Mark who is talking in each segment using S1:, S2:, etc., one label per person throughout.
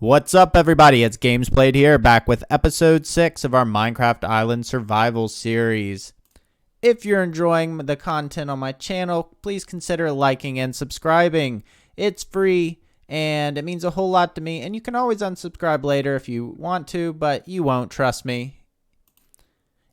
S1: What's up, everybody? It's GamesPlayedHere here, back with episode 6 of our Minecraft Island Survival series. If you're enjoying the content on my channel, please consider liking and subscribing. It's free, and it means a whole lot to me, and you can always unsubscribe later if you want to, but you won't, trust me.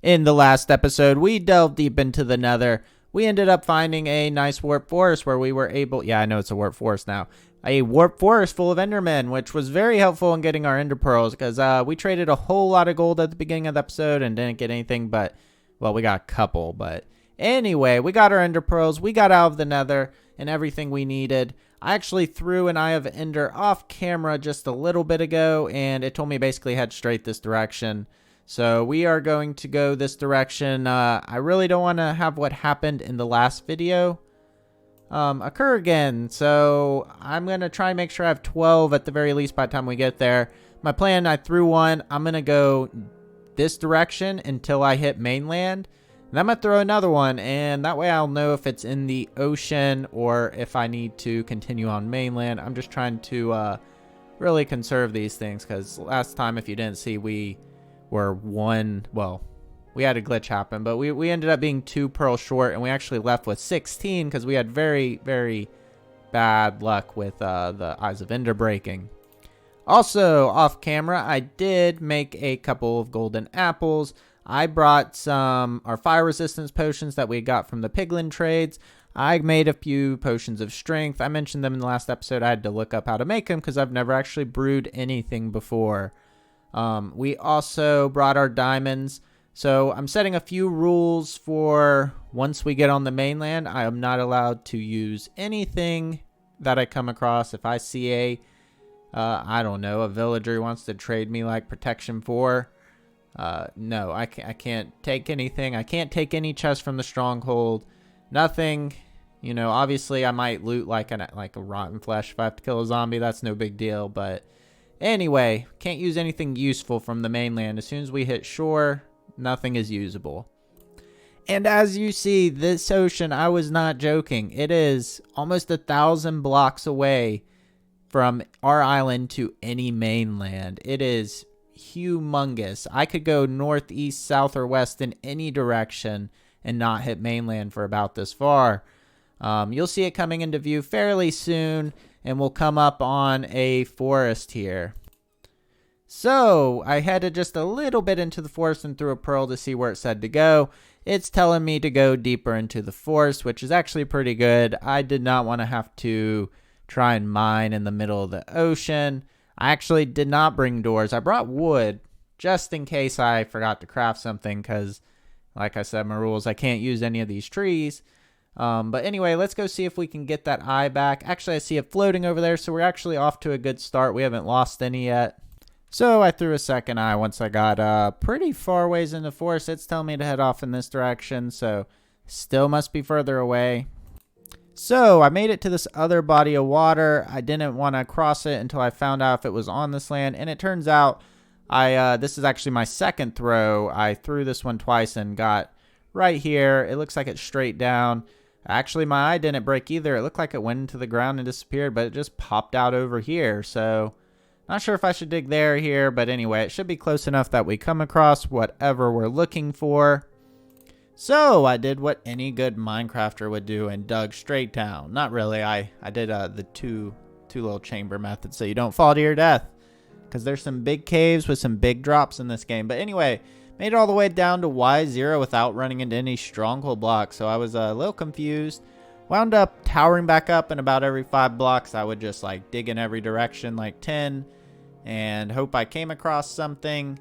S1: In the last episode, we delved deep into the Nether. We ended up finding a nice warp forest where we were able... Yeah, I know it's a warp forest now. A warp forest full of endermen, which was very helpful in getting our ender pearls, because we traded a whole lot of gold at the beginning of the episode and didn't get anything but, well, we got a couple, but anyway, we got our ender pearls, we got out of the Nether, and everything we needed. I actually threw an Eye of Ender off camera just a little bit ago, and it told me basically head straight this direction. So we are going to go this direction. I really don't want to have what happened in the last video occur again, so I'm gonna try and make sure I have 12 at the very least by the time we get there. My plan, I threw one. I'm gonna go this direction until I hit mainland, and I'm gonna throw another one, and that way I'll know if it's in the ocean or if I need to continue on mainland. I'm just trying to really conserve these things, because last time, if you didn't see, we were we had a glitch happen, but we ended up being 2 pearls short, and we actually left with 16 because we had very, very bad luck with the Eyes of Ender breaking. Also, off camera, I did make a couple of golden apples. I brought our fire resistance potions that we got from the piglin trades. I made a few potions of strength. I mentioned them in the last episode. I had to look up how to make them because I've never actually brewed anything before. We also brought our diamonds. So I'm setting a few rules for once we get on the mainland. I am not allowed to use anything that I come across. If I see I don't know, a villager who wants to trade me like protection for, no, I can't take anything. I can't take any chests from the stronghold. Nothing. You know, obviously I might loot like a rotten flesh if I have to kill a zombie. That's no big deal. But anyway, can't use anything useful from the mainland. As soon as we hit shore, nothing is usable. And as you see, this ocean, I was not joking. It is almost 1,000 blocks away from our island to any mainland. It is humongous. I could go north, east, south, or west in any direction and not hit mainland for about this far. You'll see it coming into view fairly soon, and we'll come up on a forest here. So I headed just a little bit into the forest and threw a pearl to see where it said to go. It's telling me to go deeper into the forest, which is actually pretty good. I did not want to have to try and mine in the middle of the ocean. I actually did not bring doors. I brought wood just in case I forgot to craft something, because like I said, my rules, I can't use any of these trees. But anyway, let's go see if we can get that eye back. Actually, I see it floating over there, so we're actually off to a good start. We haven't lost any yet. So I threw a second eye once I got pretty far ways in the forest. It's telling me to head off in this direction, so still must be further away. So I made it to this other body of water. I didn't want to cross it until I found out if it was on this land, and it turns out this is actually my second throw. I threw this one twice and got right here. It looks like it's straight down. Actually, my eye didn't break either. It looked like it went into the ground and disappeared, but it just popped out over here, so not sure if I should dig there or here, but anyway, it should be close enough that we come across whatever we're looking for. So I did what any good Minecrafter would do and dug straight down. Not really. I did the two little chamber method so you don't fall to your death, because there's some big caves with some big drops in this game. But anyway, made it all the way down to Y0 without running into any stronghold blocks, so I was a little confused. Wound up towering back up, and about every 5 blocks I would just like dig in every direction, like 10, and hope I came across something.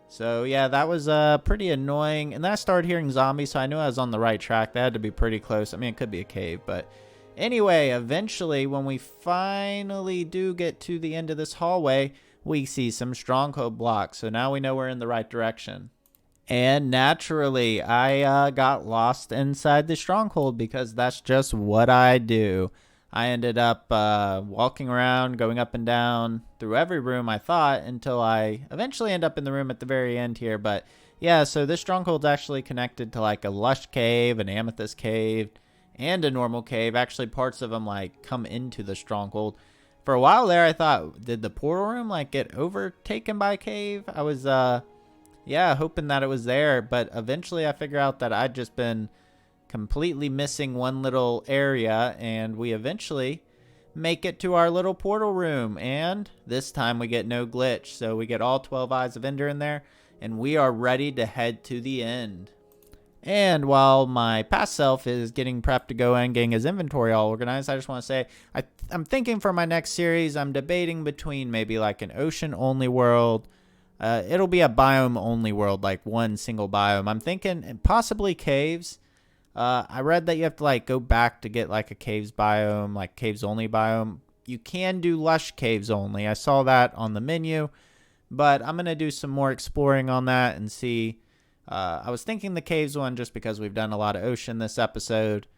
S1: So yeah, that was pretty annoying. And then I started hearing zombies, so I knew I was on the right track. They had to be pretty close. I mean, it could be a cave, but anyway, eventually when we finally do get to the end of this hallway, we see some stronghold blocks. So now we know we're in the right direction. And naturally, I got lost inside the stronghold, because that's just what I do. I ended up walking around, going up and down through every room, I thought, until I eventually end up in the room at the very end here. But yeah, so this stronghold's actually connected to like a lush cave, an amethyst cave, and a normal cave. Actually, parts of them like come into the stronghold. For a while there, I thought, did the portal room like get overtaken by a cave? I was, yeah, hoping that it was there. But eventually I figured out that I'd just been completely missing one little area. And we eventually make it to our little portal room. And this time we get no glitch. So we get all 12 Eyes of Ender in there. And we are ready to head to the end. And while my past self is getting prepped to go in, getting his inventory all organized, I just want to say, I'm thinking for my next series, I'm debating between maybe like an ocean-only world. It'll be a biome-only world, like one single biome. I'm thinking possibly caves. I read that you have to like go back to get like a caves biome, like caves-only biome. You can do lush caves only. I saw that on the menu, but I'm going to do some more exploring on that and see. I was thinking the caves one just because we've done a lot of ocean this episode.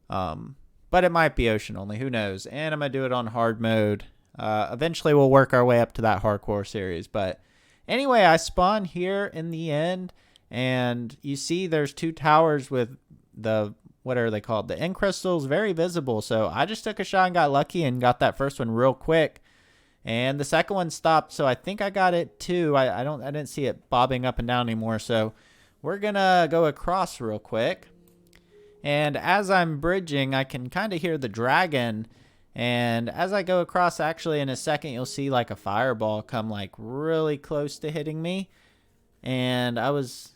S1: But it might be ocean only. Who knows? And I'm going to do it on hard mode. Eventually we'll work our way up to that hardcore series. But anyway, I spawn here in the end. And you see there's 2 towers with the, what are they called? The end crystals, very visible. So I just took a shot and got lucky and got that first one real quick. And the second one stopped. So I think I got it too. I didn't see it bobbing up and down anymore. So we're going to go across real quick. And as I'm bridging, I can kind of hear the dragon. And as I go across, actually, in a second, you'll see like a fireball come like really close to hitting me. And I was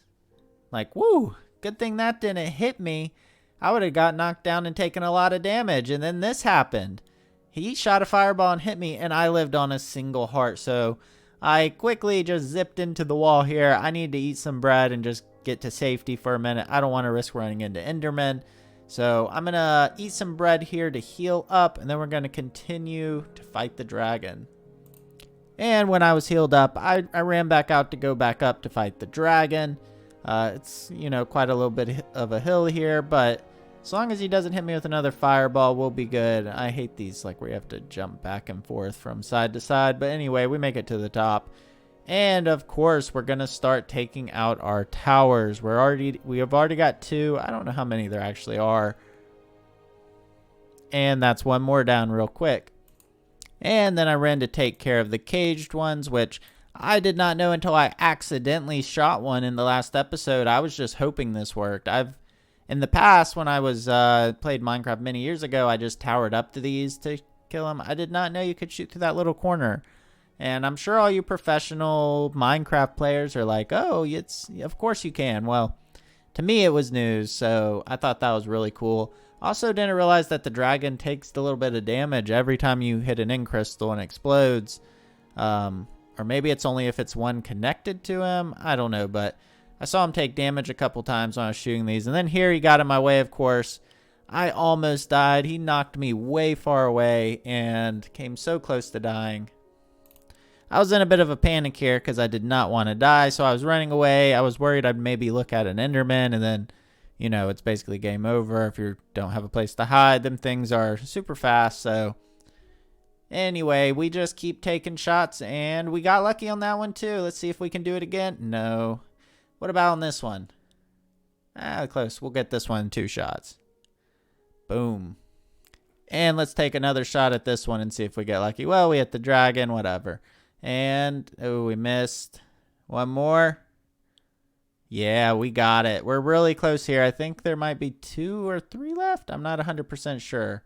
S1: like, woo, good thing that didn't hit me. I would have got knocked down and taken a lot of damage. And then this happened. He shot a fireball and hit me, and I lived on a single heart. So I quickly just zipped into the wall here. I need to eat some bread and just get to safety for a minute. I don't want to risk running into Endermen. So I'm going to eat some bread here to heal up, and then we're going to continue to fight the dragon. And when I was healed up, I ran back out to go back up to fight the dragon. It's, you know, quite a little bit of a hill here, but as long as he doesn't hit me with another fireball, we'll be good. I hate these, like, where you have to jump back and forth from side to side. But anyway, we make it to the top. And, of course, we're going to start taking out our towers. We have already got 2. I don't know how many there actually are. And that's one more down real quick. And then I ran to take care of the caged ones, which I did not know until I accidentally shot one in the last episode. I was just hoping this worked. In the past, when I was played Minecraft many years ago, I just towered up to these to kill them. I did not know you could shoot through that little corner. And I'm sure all you professional Minecraft players are like, oh, of course you can. Well, to me it was news, so I thought that was really cool. Also didn't realize that the dragon takes a little bit of damage every time you hit an end crystal and explodes. Or maybe it's only if it's one connected to him. I don't know, but I saw him take damage a couple times when I was shooting these. And then here he got in my way, of course. I almost died. He knocked me way far away and came so close to dying. I was in a bit of a panic here because I did not want to die, so I was running away. I was worried I'd maybe look at an Enderman, and then, you know, it's basically game over if you don't have a place to hide. Them things are super fast, so anyway, we just keep taking shots, and we got lucky on that one too. Let's see if we can do it again. No. What about on this one? Close. We'll get this one in 2 shots. Boom. And let's take another shot at this one and see if we get lucky. Well, we hit the dragon, whatever. And, oh, we missed. One more. Yeah, we got it. We're really close here. I think there might be 2 or 3 left. I'm not 100% sure.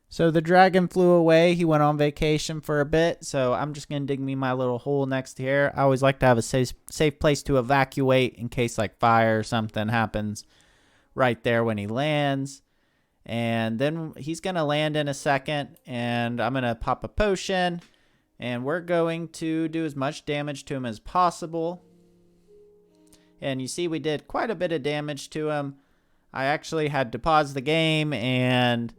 S1: So the dragon flew away. He went on vacation for a bit. So I'm just going to dig me my little hole next here. I always like to have a safe place to evacuate in case like fire or something happens right there when he lands. And then he's going to land in a second, and I'm going to pop a potion, and we're going to do as much damage to him as possible. And you see we did quite a bit of damage to him. I actually had to pause the game and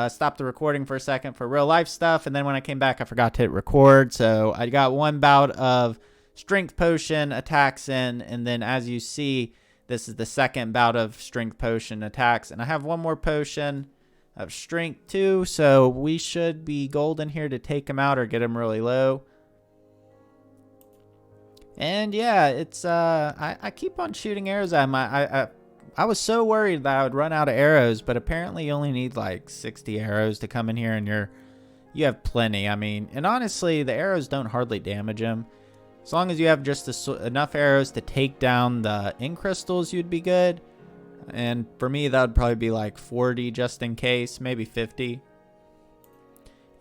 S1: stop the recording for a second for real life stuff, and then when I came back I forgot to hit record. So I got one bout of strength potion attacks in, and then as you see, this is the second bout of strength potion attacks. And I have one more potion of strength too. So we should be golden here to take him out or get him really low. And yeah, it's I keep on shooting arrows at him. I was so worried that I would run out of arrows, but apparently you only need like 60 arrows to come in here, and you have plenty. I mean, and honestly, the arrows don't hardly damage him. As long as you have just enough arrows to take down the ink crystals, you'd be good. And for me, that would probably be like 40 just in case, maybe 50.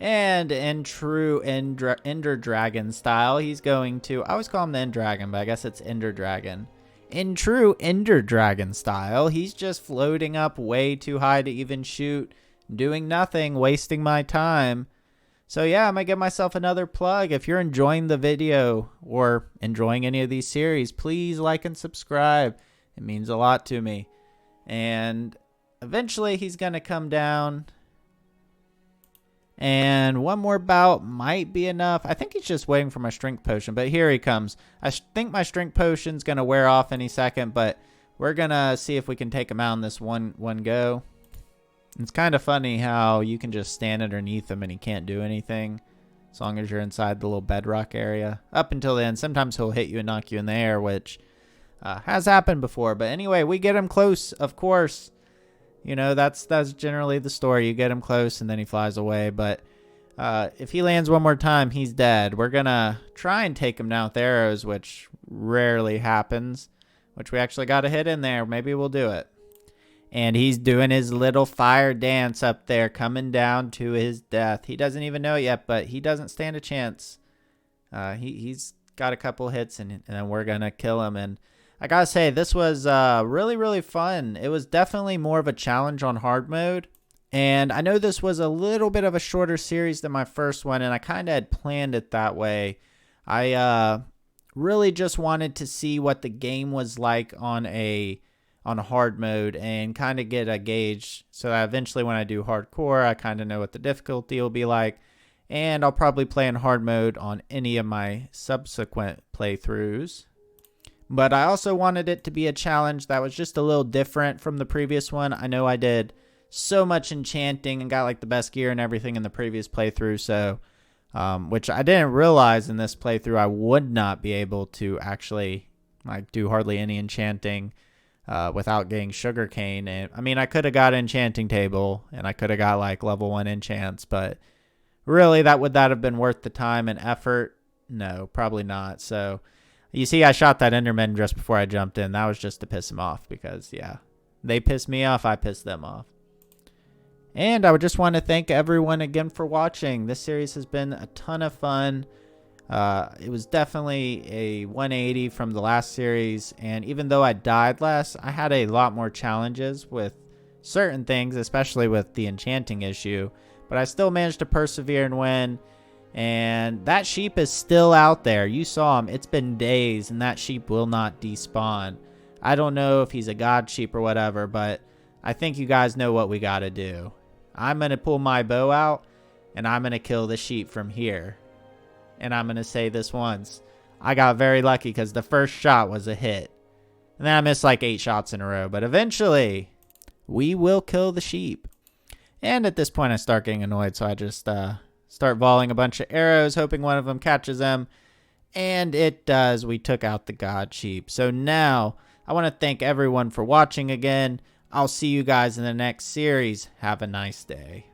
S1: And in true Ender Dragon style, he's going to, I always call him the End Dragon, but I guess it's Ender Dragon. In true Ender Dragon style, he's just floating up way too high to even shoot, doing nothing, wasting my time. So yeah, I'm going to give myself another plug. If you're enjoying the video or enjoying any of these series, please like and subscribe. It means a lot to me. And eventually he's going to come down. And one more bout might be enough. I think he's just waiting for my strength potion, but here he comes. I think my strength potion's going to wear off any second, but we're going to see if we can take him out in this one go. It's kind of funny how you can just stand underneath him and he can't do anything as long as you're inside the little bedrock area. Up until then, sometimes he'll hit you and knock you in the air, which has happened before. But anyway, we get him close, of course. You know, that's generally the story. You get him close and then he flies away. But if he lands one more time, he's dead. We're going to try and take him down with arrows, which rarely happens, which we actually got a hit in there. Maybe we'll do it. And he's doing his little fire dance up there, coming down to his death. He doesn't even know it yet, but he doesn't stand a chance. He's got a couple hits, and then we're going to kill him. And I got to say, this was really, really fun. It was definitely more of a challenge on hard mode. And I know this was a little bit of a shorter series than my first one, and I kind of had planned it that way. I really just wanted to see what the game was like on hard mode and kind of get a gauge so that eventually when I do hardcore, I kind of know what the difficulty will be like. And I'll probably play in hard mode on any of my subsequent playthroughs. But I also wanted it to be a challenge that was just a little different from the previous one. I know I did so much enchanting and got like the best gear and everything in the previous playthrough, so which I didn't realize in this playthrough I would not be able to actually like do hardly any enchanting without getting sugarcane. And I mean, I could have got an enchanting table and I could have got like level 1 enchants, but really would that have been worth the time and effort? No, probably not. So you see, I shot that Enderman just before I jumped in. That was just to piss him off because, yeah, they pissed me off, I pissed them off. And I would just want to thank everyone again for watching. This series has been a ton of fun. It was definitely a 180 from the last series, and even though I died less, I had a lot more challenges with certain things, especially with the enchanting issue, but I still managed to persevere and win. And that sheep is still out there. You saw him. It's been days, and that sheep will not despawn. I don't know if he's a god sheep or whatever, but I think you guys know what we got to do. I'm going to pull my bow out, and I'm going to kill the sheep from here. And I'm going to say this once. I got very lucky because the first shot was a hit. And then I missed like 8 shots in a row. But eventually, we will kill the sheep. And at this point, I start getting annoyed. So I just start volleying a bunch of arrows, hoping one of them catches them. And it does. We took out the god sheep. So now, I want to thank everyone for watching again. I'll see you guys in the next series. Have a nice day.